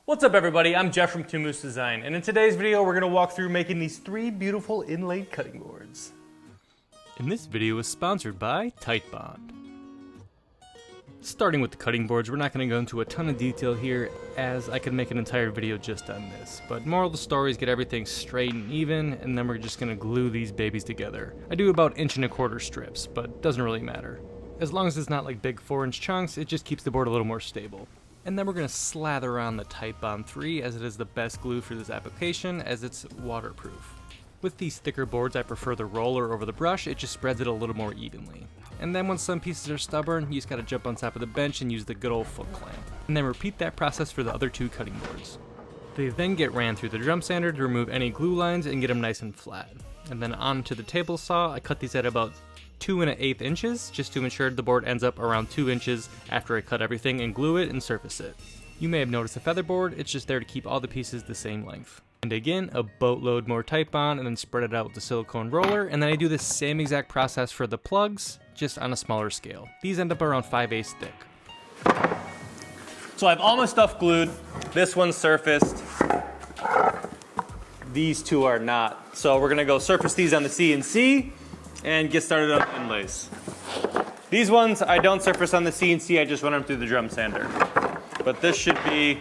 What's up everybody, I'm Jeff from Two Moose Design, and in today's video we're going to walk through making these three beautiful inlaid cutting boards. And this video is sponsored by Titebond. Starting with the cutting boards, we're not going to go into a ton of detail here as I could make an entire video just on this, but moral of the story is get everything straight and even, and then we're just going to glue these babies together. I do about 1.25 inch strips, but it doesn't really matter. As long as it's not like big 4-inch chunks, it just keeps the board a little more stable. And then we're going to slather on the Titebond 3 as it is the best glue for this application as it's waterproof. With these thicker boards I prefer the roller over the brush, it just spreads it a little more evenly. And then when some pieces are stubborn, you just gotta jump on top of the bench and use the good old foot clamp. And then repeat that process for the other two cutting boards. They then get ran through the drum sander to remove any glue lines and get them nice and flat. And then onto the table saw, I cut these at about 2 1/8 inches, just to ensure the board ends up around 2 inches after I cut everything and glue it and surface it. You may have noticed a feather board, it's just there to keep all the pieces the same length. And again, a boatload more Titebond and then spread it out with the silicone roller, and then I do the same exact process for the plugs, just on a smaller scale. These end up around 5/8 thick. So I have all my stuff glued, this one's surfaced, these two are not. So we're gonna go surface these on the CNC, and get started on inlays. These ones I don't surface on the CNC, I just run them through the drum sander. But this should be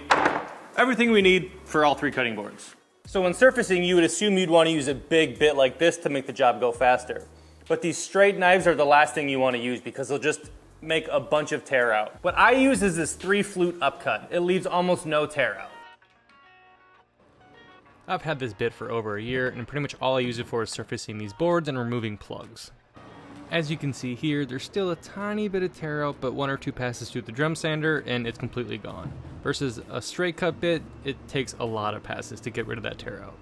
everything we need for all three cutting boards. So when surfacing, you would assume you'd want to use a big bit like this to make the job go faster. But these straight knives are the last thing you want to use because they'll just make a bunch of tear out. What I use is this 3-flute upcut. It leaves almost no tear out. I've had this bit for over a year, and pretty much all I use it for is surfacing these boards and removing plugs. As you can see here, there's still a tiny bit of tear out, but 1 or 2 passes through the drum sander and it's completely gone. Versus a straight cut bit, it takes a lot of passes to get rid of that tear out.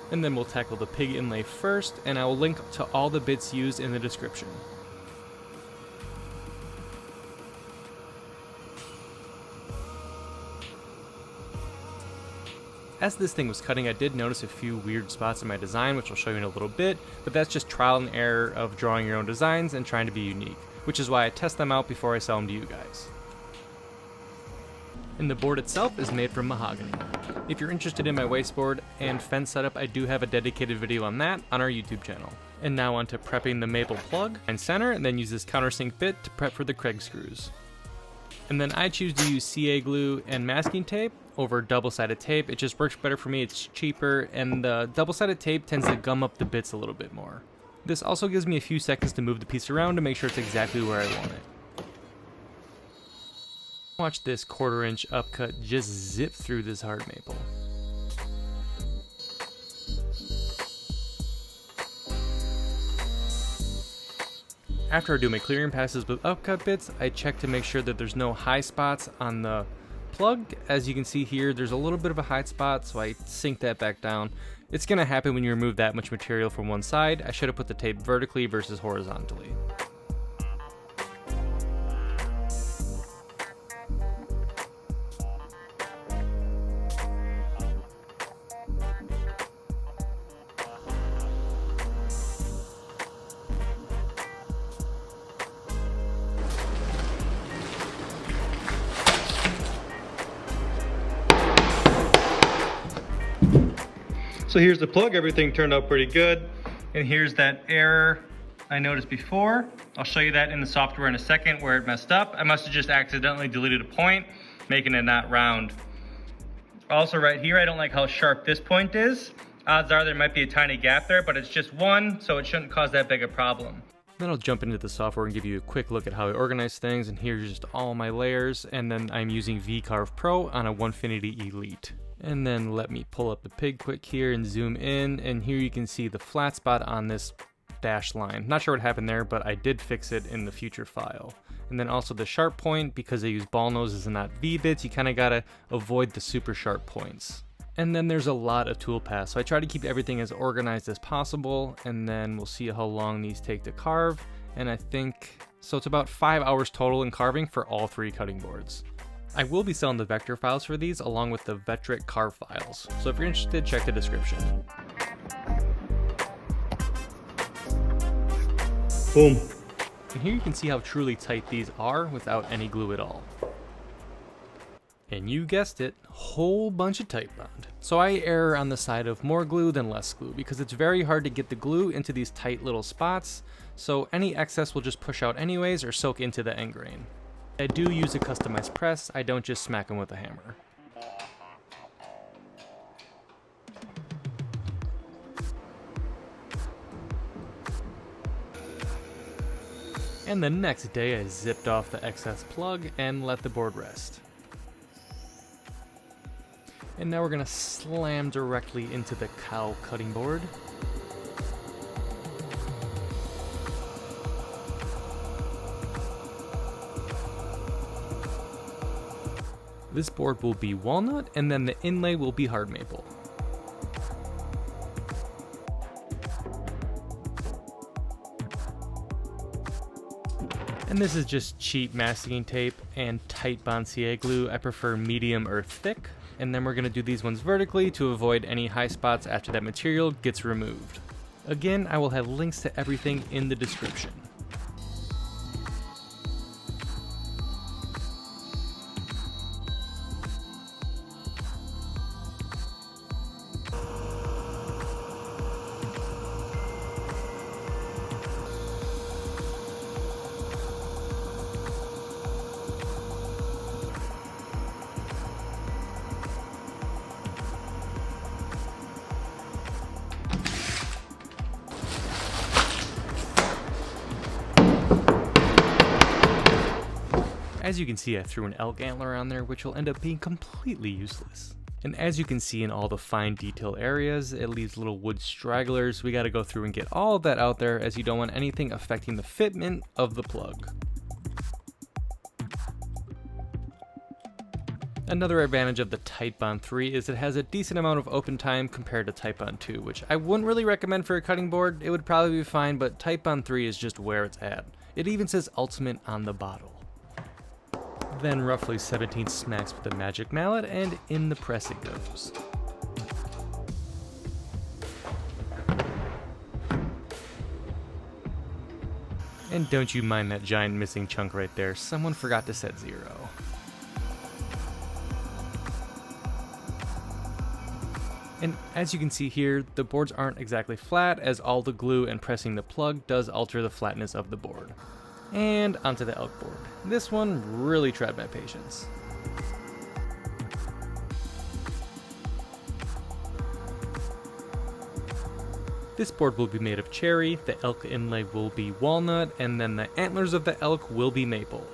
And then we'll tackle the pig inlay first, and I will link to all the bits used in the description. As this thing was cutting, I did notice a few weird spots in my design, which I'll show you in a little bit, but that's just trial and error of drawing your own designs and trying to be unique, which is why I test them out before I sell them to you guys. And the board itself is made from mahogany. If you're interested in my wasteboard and fence setup, I do have a dedicated video on that on our YouTube channel. And now on to prepping the maple plug and center, and then use this countersink bit to prep for the Craig screws. And then I choose to use CA glue and masking tape over double-sided tape. It just works better for me, it's cheaper, and the double-sided tape tends to gum up the bits a little bit more. This also gives me a few seconds to move the piece around to make sure it's exactly where I want it. Watch this 1/4 inch upcut just zip through this hard maple. After I do my clearing passes with upcut bits, I check to make sure that there's no high spots on the plug. As you can see here, there's a little bit of a high spot, so I sink that back down. It's gonna happen when you remove that much material from one side. I should have put the tape vertically versus horizontally. So here's the plug, everything turned out pretty good. And here's that error I noticed before. I'll show you that in the software in a second where it messed up. I must have just accidentally deleted a point, making it not round. Also right here, I don't like how sharp this point is. Odds are there might be a tiny gap there, but it's just one, so it shouldn't cause that big a problem. Then I'll jump into the software and give you a quick look at how I organize things, and here's just all my layers, and then I'm using VCarve Pro on a Onefinity Elite. And then let me pull up the pig quick here and zoom in, and here you can see the flat spot on this dash line. Not sure what happened there, but I did fix it in the future file. And then also the sharp point, because I use ball noses and not V-bits, you kind of gotta avoid the super sharp points. And then there's a lot of tool paths, so I try to keep everything as organized as possible, and then we'll see how long these take to carve. And I think, so it's about 5 hours total in carving for all three cutting boards. I will be selling the vector files for these along with the Vectric carve files, so if you're interested, check the description. Boom. And here you can see how truly tight these are without any glue at all. And you guessed it, whole bunch of tight bond. So I err on the side of more glue than less glue because it's very hard to get the glue into these tight little spots, so any excess will just push out anyways or soak into the end grain. I do use a customized press, I don't just smack them with a hammer. And the next day I zipped off the excess plug and let the board rest. And now we're gonna slam directly into the cow cutting board. This board will be walnut, and then the inlay will be hard maple. And this is just cheap masking tape and tight bond CA glue. I prefer medium or thick. And then we're going to do these ones vertically to avoid any high spots after that material gets removed. Again, I will have links to everything in the description. As you can see, I threw an elk antler on there, which will end up being completely useless. And as you can see in all the fine detail areas, it leaves little wood stragglers. We gotta go through and get all of that out there, as you don't want anything affecting the fitment of the plug. Another advantage of the Tight Bond 3 is it has a decent amount of open time compared to Tight Bond 2, which I wouldn't really recommend for a cutting board. It would probably be fine, but Tight Bond 3 is just where it's at. It even says Ultimate on the bottle. Then roughly 17 smacks with the magic mallet, and in the press it goes. And don't you mind that giant missing chunk right there, someone forgot to set 0. And as you can see here, the boards aren't exactly flat, as all the glue and pressing the plug does alter the flatness of the board. And onto the elk board. This one really tried my patience. This board will be made of cherry, the elk inlay will be walnut, and then the antlers of the elk will be maple.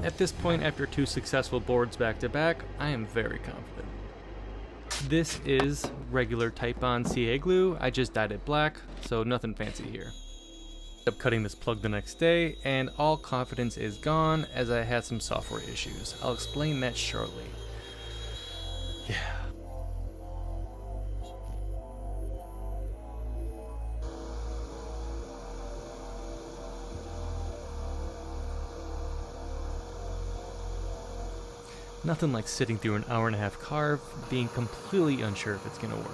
At this point, after 2 successful boards back to back, I am very confident. This is regular Tight Bond CA glue. I just dyed it black, so nothing fancy here. Ended up cutting this plug the next day, and all confidence is gone as I had some software issues. I'll explain that shortly. Yeah. Nothing like sitting through an 1.5-hour carve, being completely unsure if it's gonna work.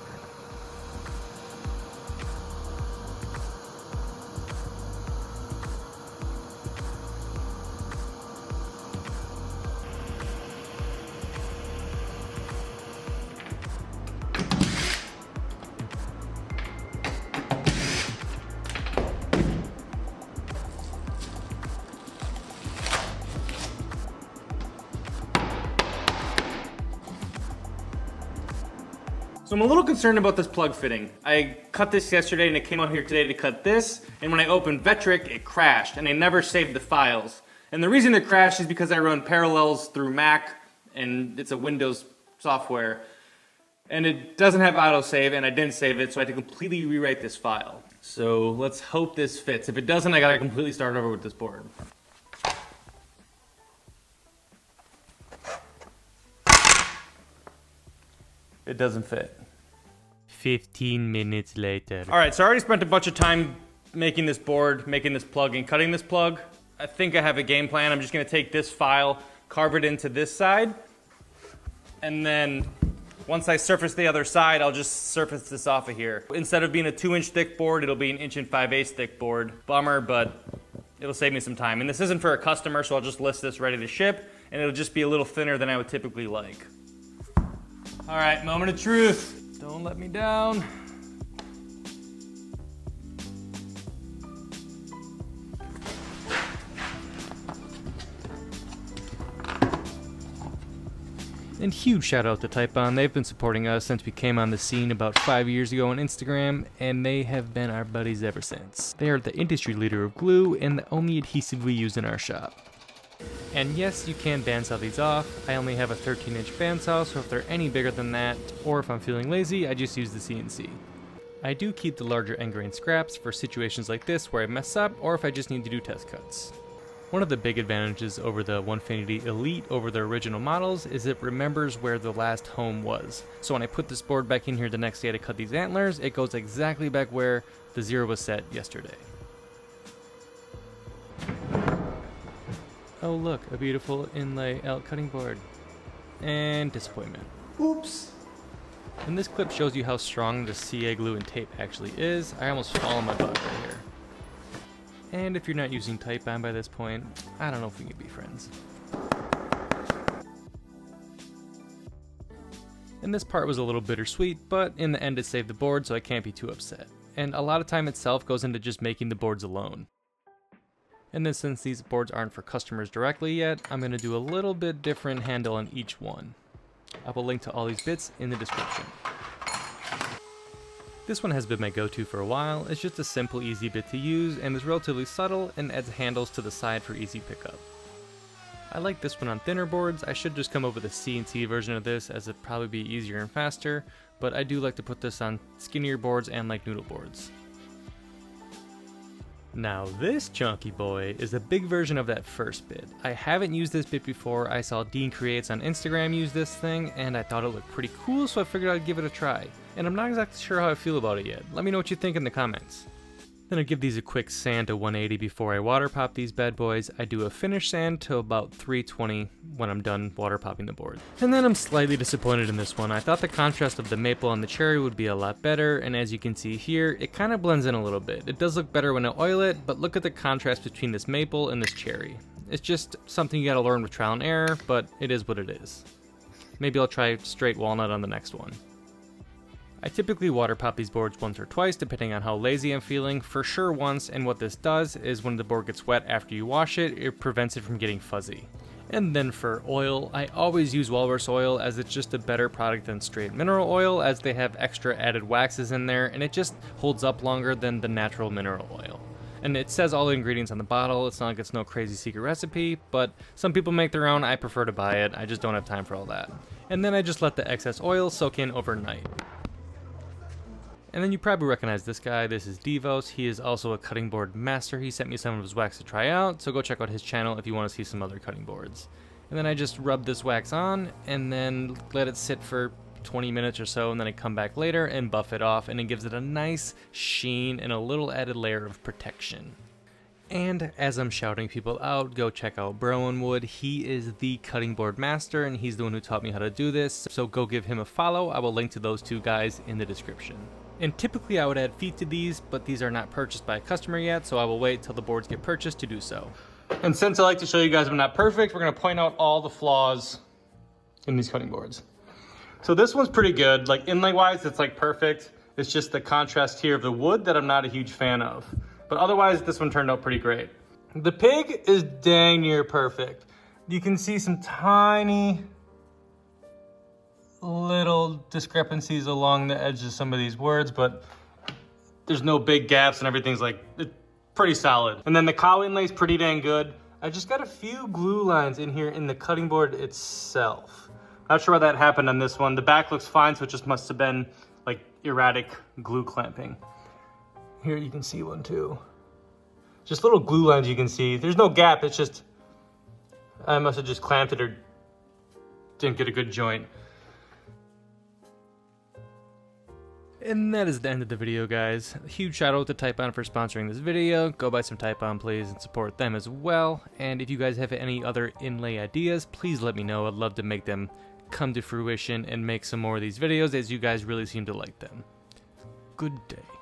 So I'm a little concerned about this plug fitting. I cut this yesterday and it came out here today to cut this, and when I opened Vectric, it crashed, and I never saved the files. And the reason it crashed is because I run Parallels through Mac, and it's a Windows software, and it doesn't have autosave, and I didn't save it, so I had to completely rewrite this file. So let's hope this fits. If it doesn't, I gotta completely start over with this board. It doesn't fit. 15 minutes later. All right, so I already spent a bunch of time making this board, making this plug, and cutting this plug. I think I have a game plan. I'm just gonna take this file, carve it into this side, and then Once I surface the other side, I'll just surface this off of here. Instead of being a 2-inch thick board, it'll be an 1 5/8" thick board. Bummer, but it'll save me some time. And this isn't for a customer, so I'll just list this ready to ship, and it'll just be a little thinner than I would typically like. All right, moment of truth. Don't let me down. And huge shout out to Typon. They've been supporting us since we came on the scene about 5 years ago on Instagram, and they have been our buddies ever since. They are the industry leader of glue and the only adhesive we use in our shop. And yes, you can bandsaw these off. I only have a 13-inch bandsaw, so if they're any bigger than that, or if I'm feeling lazy, I just use the CNC. I do keep the larger end grain scraps for situations like this where I mess up, or if I just need to do test cuts. One of the big advantages over the Onefinity Elite over the original models is it remembers where the last home was. So when I put this board back in here the next day to cut these antlers, it goes exactly back where the 0 was set yesterday. Oh look, a beautiful inlay Elk Cutting Board. And disappointment. Oops. And this clip shows you how strong the CA glue and tape actually is. I almost fall on my butt right here. And if you're not using Typon by this point, I don't know if we can be friends. And this part was a little bittersweet, but in the end it saved the board, so I can't be too upset. And a lot of time itself goes into just making the boards alone. And then since these boards aren't for customers directly yet, I'm going to do a little bit different handle on each one. I will link to all these bits in the description. This one has been my go-to for a while. It's just a simple, easy bit to use and is relatively subtle and adds handles to the side for easy pickup. I like this one on thinner boards. I should just come up with a CNC version of this as it'd probably be easier and faster, but I do like to put this on skinnier boards and like noodle boards. Now this chunky boy is a big version of that first bit. I haven't used this bit before. I saw Dean Creates on Instagram use this thing and I thought it looked pretty cool, so I figured I'd give it a try. And I'm not exactly sure how I feel about it yet. Let me know what you think in the comments. Then I give these a quick sand to 180 before I water pop these bad boys. I do a finish sand to about 320 when I'm done water popping the board. And then I'm slightly disappointed in this one. I thought the contrast of the maple and the cherry would be a lot better, and as you can see here, it kind of blends in a little bit. It does look better when I oil it, but look at the contrast between this maple and this cherry. It's just something you gotta learn with trial and error, but it is what it is. Maybe I'll try straight walnut on the next one. I typically water pop these boards once or twice depending on how lazy I'm feeling, for sure once, and what this does is when the board gets wet after you wash it, it prevents it from getting fuzzy. And then for oil, I always use Walrus oil as it's just a better product than straight mineral oil as they have extra added waxes in there and it just holds up longer than the natural mineral oil. And it says all the ingredients on the bottle, it's not like it's no crazy secret recipe, but some people make their own, I prefer to buy it, I just don't have time for all that. And then I just let the excess oil soak in overnight. And then you probably recognize this guy. This is Devos. He is also a cutting board master. He sent me some of his wax to try out, so go check out his channel if you want to see some other cutting boards. And then I just rub this wax on and then let it sit for 20 minutes or so, and then I come back later and buff it off, and it gives it a nice sheen and a little added layer of protection. And as I'm shouting people out, go check out Broinwood. He is the cutting board master and he's the one who taught me how to do this, so go give him a follow. I will link to those two guys in the description. And typically I would add feet to these, but these are not purchased by a customer yet, so I will wait till the boards get purchased to do so. And since I like to show you guys I'm not perfect, we're gonna point out all the flaws in these cutting boards. So this one's pretty good, like inlay wise, it's like perfect. It's just the contrast here of the wood that I'm not a huge fan of. But otherwise, this one turned out pretty great. The pig is dang near perfect. You can see some tiny little discrepancies along the edge of some of these words, but there's no big gaps and everything's like pretty solid. And then the cow inlay's pretty dang good. I just got a few glue lines in here in the cutting board itself. Not sure why that happened on this one. The back looks fine, so it just must have been like erratic glue clamping. Here you can see one too. Just little glue lines you can see. There's no gap, it's just, I must have just clamped it or didn't get a good joint. And that is the end of the video, guys. A huge shout out to Typon for sponsoring this video. Go buy some Typon, please, and support them as well. And if you guys have any other inlay ideas, please let me know. I'd love to make them come to fruition and make some more of these videos, as you guys really seem to like them. Good day.